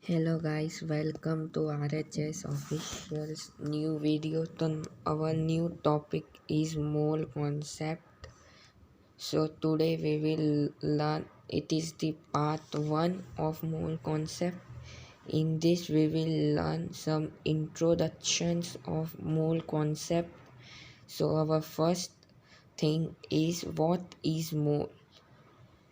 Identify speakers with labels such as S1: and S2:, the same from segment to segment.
S1: Hello guys, welcome to RHS official's new video. Our new topic is mole concept. So today we will learn it is the part 1 of mole concept. In this we will learn some introductions of mole concept. So our first thing is what is mole?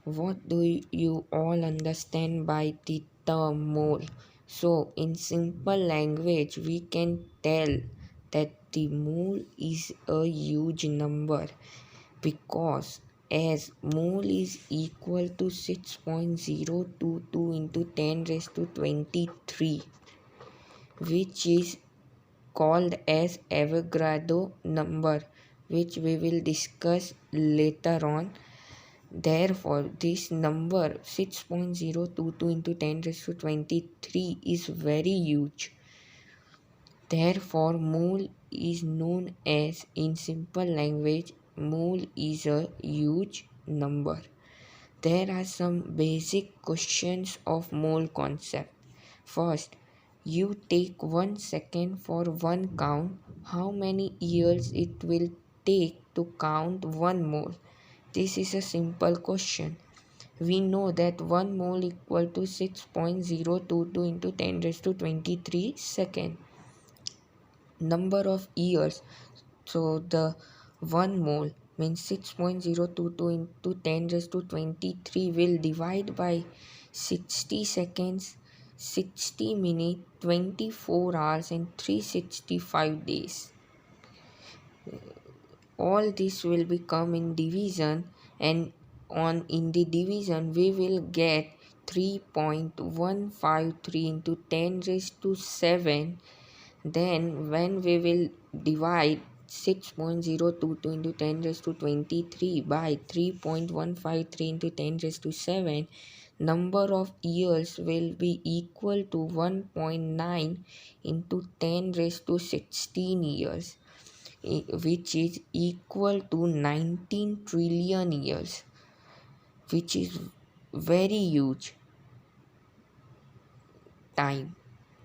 S1: What do you all understand by the term mole? So, in simple language, we can tell that the mole is a huge number because as mole is equal to 6.022 into 10 raised to 23, which is called as Avogadro number, which we will discuss later on. Therefore, this number 6.022 into 10 raised to 23 is very huge. Therefore, mole is known as, in simple language, mole is a huge number. There are some basic questions of mole concept. First, you take 1 second for one count. How many years it will take to count one mole? This is a simple question. We know that 1 mole equal to 6.022 into 10 raised to 23 second. Number of years. So the 1 mole means 6.022 into 10 raised to 23 will divide by 60 seconds, 60 minutes, 24 hours and 365 days. All this will become in division, and in the division we will get 3.153 into 10 raised to 7. Then when we will divide 6.022 into 10 raised to 23 by 3.153 into 10 raised to 7, number of years will be equal to 1.9 into 10 raised to 16 years, which is equal to 19 trillion years, which is very huge time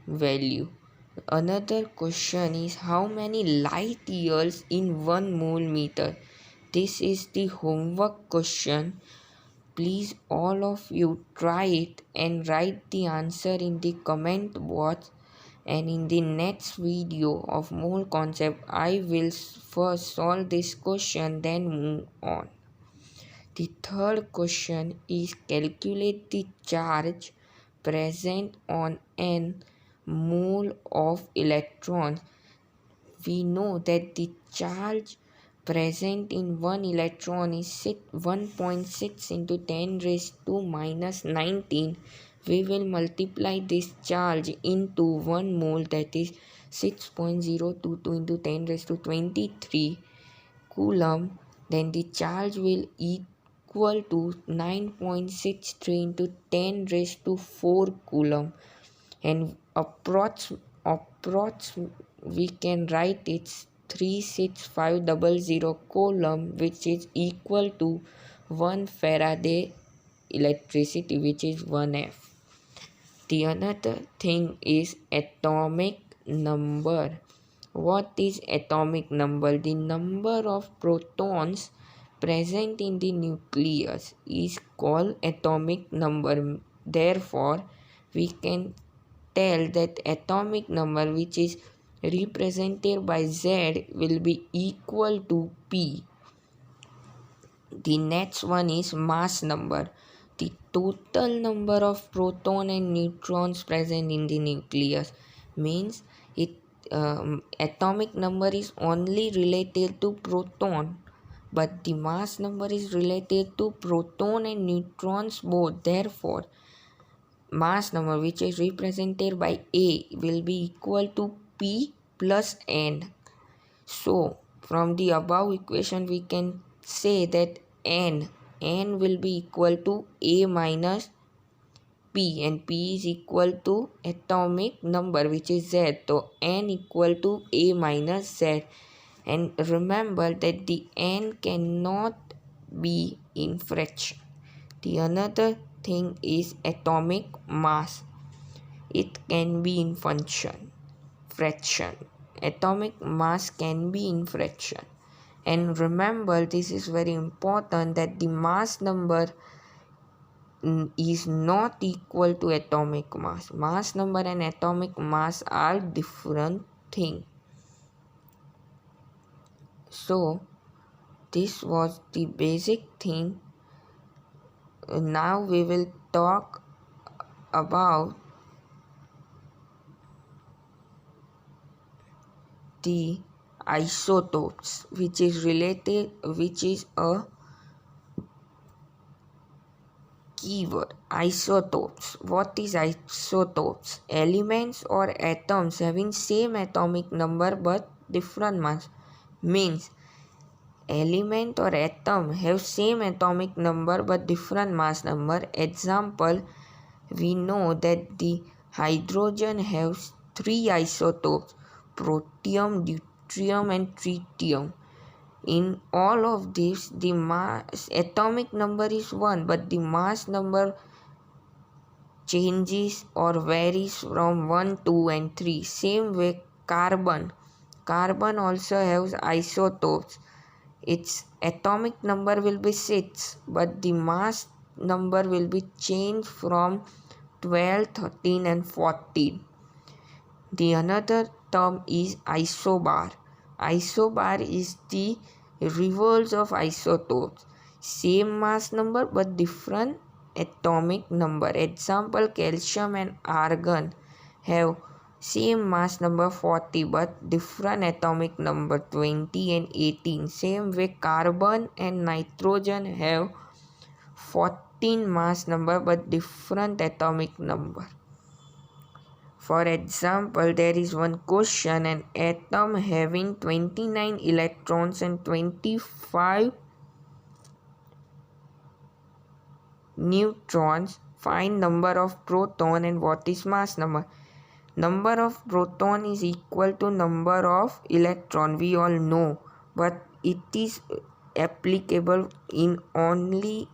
S1: value. Another question is how many light years in 1 mole meter? This is the homework question. Please all of you try it and write the answer in the comment box, and in the next video of mole concept I will first solve this question then move on. The third question is calculate the charge present on n mole of electrons. We know that the charge present in one electron is 1.6 into 10 raised to minus 19. We will multiply this charge into 1 mole, that is 6.022 into 10 raised to 23 coulomb. Then the charge will equal to 9.63 into 10 raised to 4 coulomb, and approx we can write it's 36500 coulomb, which is equal to 1 Faraday electricity, which is 1F. The another thing is atomic number. What is atomic number? The number of protons present in the nucleus is called atomic number. Therefore, we can tell that atomic number, which is represented by Z, will be equal to P. The next one is mass number. The total number of proton and neutrons present in the nucleus means atomic number is only related to proton, but the mass number is related to proton and neutrons both. Therefore, mass number, which is represented by A, will be equal to P plus N. So from the above equation we can say that N will be equal to A minus P, and P is equal to atomic number, which is Z. So N equal to A minus Z. And remember that the N cannot be in fraction. The another thing is atomic mass. it can be in fraction. Atomic mass can be in fraction. And remember, this is very important, that the mass number is not equal to atomic mass. Mass number and atomic mass are different things. So this was the basic thing. Now we will talk about the isotopes, which is a keyword. Isotopes. What is isotopes? Elements or atoms having same atomic number but different mass. Means element or atom have same atomic number but different mass number. Example, we know that the hydrogen has 3 isotopes: protium, deuterium and tritium. In all of this, the mass atomic number is 1, but the mass number changes or varies from 1, 2 and 3. Same way carbon also has isotopes. Its atomic number will be 6, but the mass number will be changed from 12, 13 and 14. The another term is isobar. Isobar is the reverse of isotopes. Same mass number but different atomic number. Example, calcium and argon have same mass number 40 but different atomic number 20 and 18. Same way carbon and nitrogen have 14 mass number but different atomic number. For example, there is one question: an atom having 29 electrons and 25 neutrons. Find number of proton and what is mass number. Number of proton is equal to number of electron, we all know, but it is applicable in only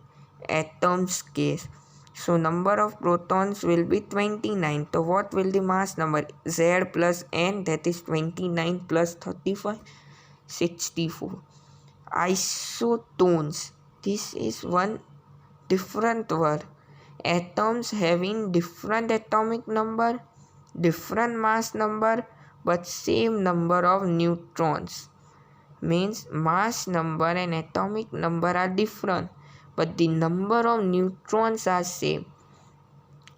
S1: atoms case. So number of protons will be 29. So what will the mass number? Z plus N, that is 29 plus 35, 64. Isotones, this is one different word. Atoms having different atomic number, different mass number, but same number of neutrons. Means mass number and atomic number are different, but the number of neutrons are same.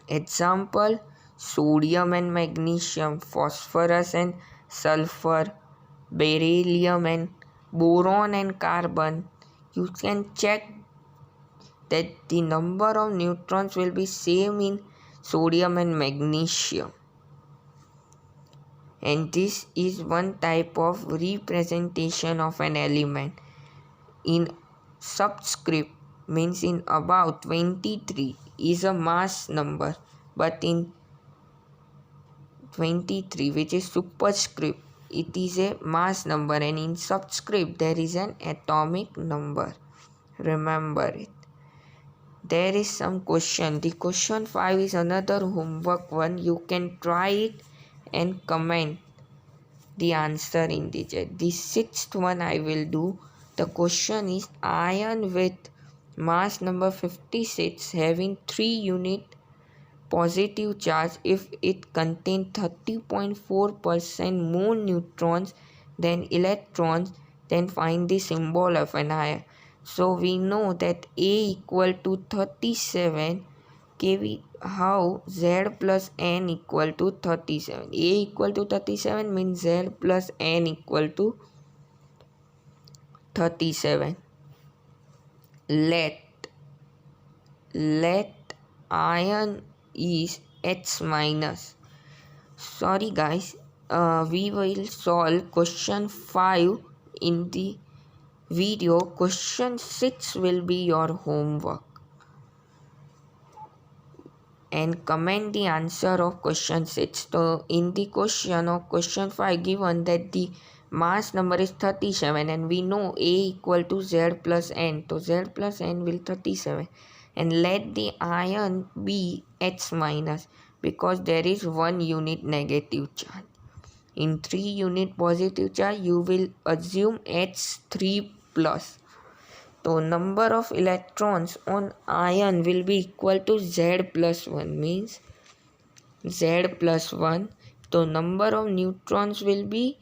S1: Example, sodium and magnesium, phosphorus and sulfur, beryllium and boron and carbon. You can check that the number of neutrons will be same in sodium and magnesium. And this is one type of representation of an element. In subscript, means in about 23 is a mass number, but in 23, which is superscript, it is a mass number, and in subscript there is an atomic number. Remember it. There is some question. The question 5 is another homework one. You can try it and comment the answer in the chat. The 6th one I will do. The question is iron with mass number 56 having 3 unit positive charge, if it contains 30.4% more neutrons than electrons, then find the symbol of an iron. So we know that A equal to 37 kV. How? Z plus N equal to 37. A equal to 37 means Z plus N equal to 37. Let iron is H minus. Sorry guys, we will solve question 5 in the video. Question 6 will be your homework. And comment the answer of question 6. So in the question of question 5 given that the mass number is 37 and we know A equal to Z plus N. So Z plus N will 37. And let the iron be H minus. because there is 1 unit negative charge. In 3 unit positive charge, you will assume H3 plus. So number of electrons on ion will be equal to Z plus 1, means Z plus 1. So number of neutrons will be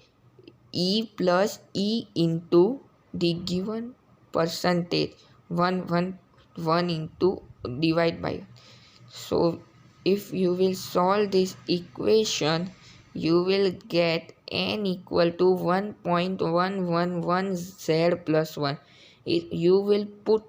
S1: E plus E into the given percentage, 1 into divide by. So if you will solve this equation, you will get n equal to 1.111 Z plus 1. You will put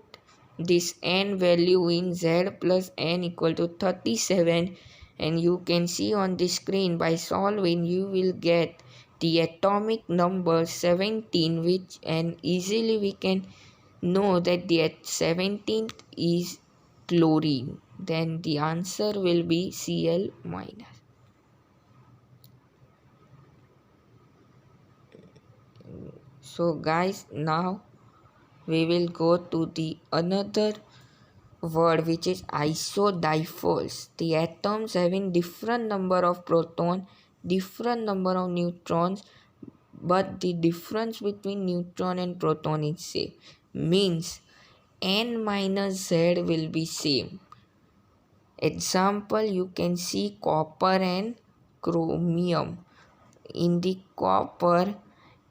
S1: this n value in Z plus n equal to 37, and you can see on the screen by solving you will get the atomic number 17, which, and easily we can know that the 17th is chlorine. Then the answer will be Cl minus. So guys, now we will go to the another word, which is isodipoles. The atoms having different number of proton, different number of neutrons, but the difference between neutron and proton is same, means n minus Z will be same. Example, you can see copper and chromium. In the copper,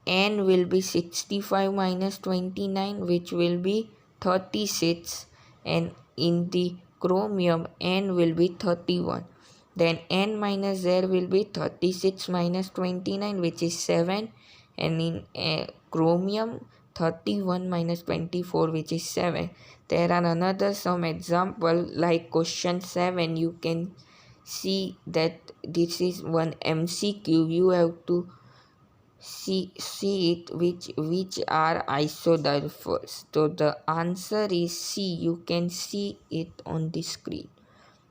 S1: n will be 65 minus 29, which will be 36, and in the chromium, n will be 31. Then n minus Z will be 36 minus 29, which is 7, and in chromium 31 minus 24, which is 7. There are another some example like question 7. You can see that this is one MCQ. You have to see it which are isodipoles. So the answer is C. You can see it on the screen.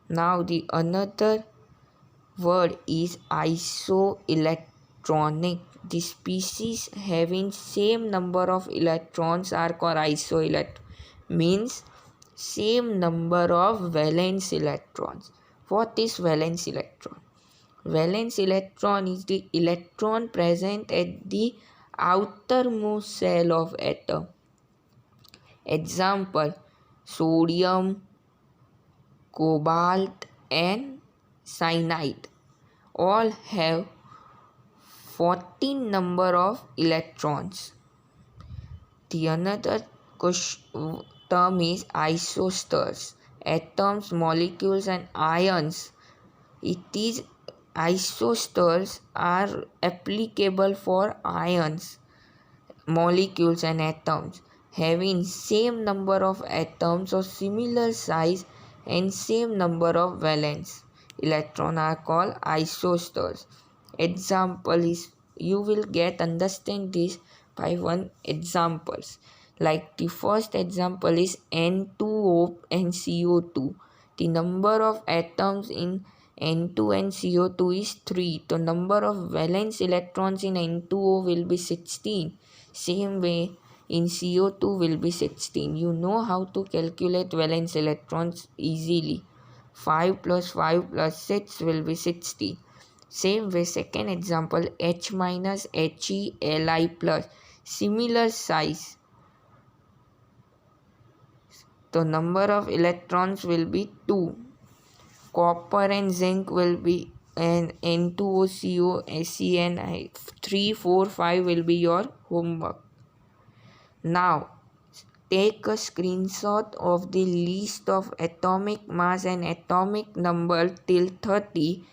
S1: Now the another word is isoelectronic. The species having same number of electrons are called isoelectronic, means same number of valence electrons. What is valence electron? Valence electron is the electron present at the outermost shell of atom. Example, sodium, cobalt and cyanide all have 14 number of electrons. The another term is isostars. Atoms, molecules and ions. It is isostars are applicable for ions, molecules and atoms having same number of atoms or similar size and same number of valence electron are called isostars. Example is, you will get understand this by one examples. Like the first example is N2O and CO2. The number of atoms in N2 and CO2 is 3. The number of valence electrons in N2O will be 16. Same way in CO2 will be 16. You know how to calculate valence electrons easily. 5 plus 5 plus 6 will be 60. Same way, second example, H minus He Li plus. Similar size. The number of electrons will be 2. Copper and zinc will be and N2O, CN, 3, 4, 5 will be your homework. Now, take a screenshot of the list of atomic mass and atomic number till 30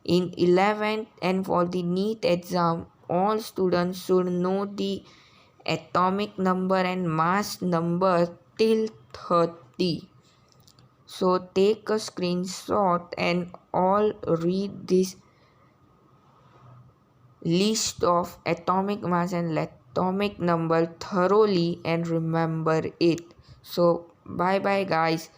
S1: in 11th, and for the NEET exam, all students should know the atomic number and mass number till 30. So take a screenshot and all read this list of atomic mass and atomic number thoroughly and remember it. So bye bye guys.